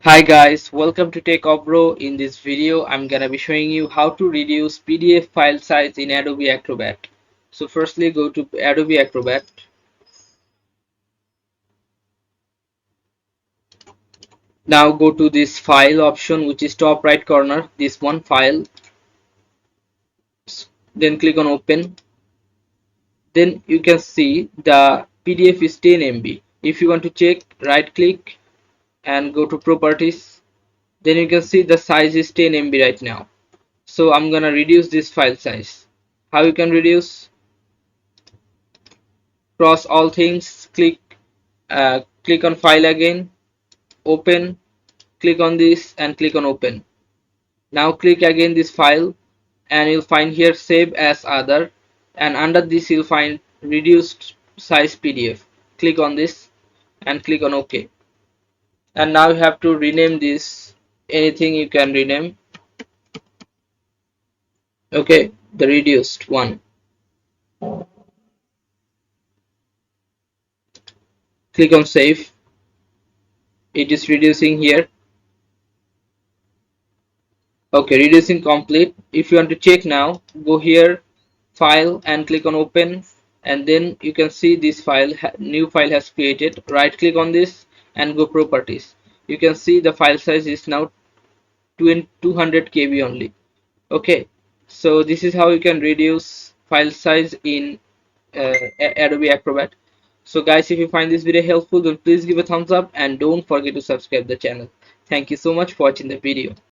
Hi guys, welcome to Tech Bro. In this video, I'm gonna be showing you how to reduce PDF file size in Adobe Acrobat. So firstly, go to Adobe Acrobat. Now go to this file option, which is top right corner, this one file. Then click on open. Then you can see the PDF is 10 MB. If you want to check, right click and go to properties. Then you can see the size is 10 MB right now. So I'm gonna reduce this file size. How you can reduce? Cross all things, click on file again, open, click on this and click on open. Now click again this file and you'll find here save as other, and under this you'll find reduced size PDF. Click on this and click on OK. And now you have to rename this, anything you can rename. Okay, the reduced one. Click on save. It is reducing here. Okay, reducing complete. If you want to check now, go here, file and click on open, and then you can see this file, new file has created. Right click on this and go properties. You can see the file size is now 200 KB only. Okay, so this is how you can reduce file size in Adobe Acrobat. So guys, if you find this video helpful, then please give a thumbs up and don't forget to subscribe the channel. Thank you so much for watching the video.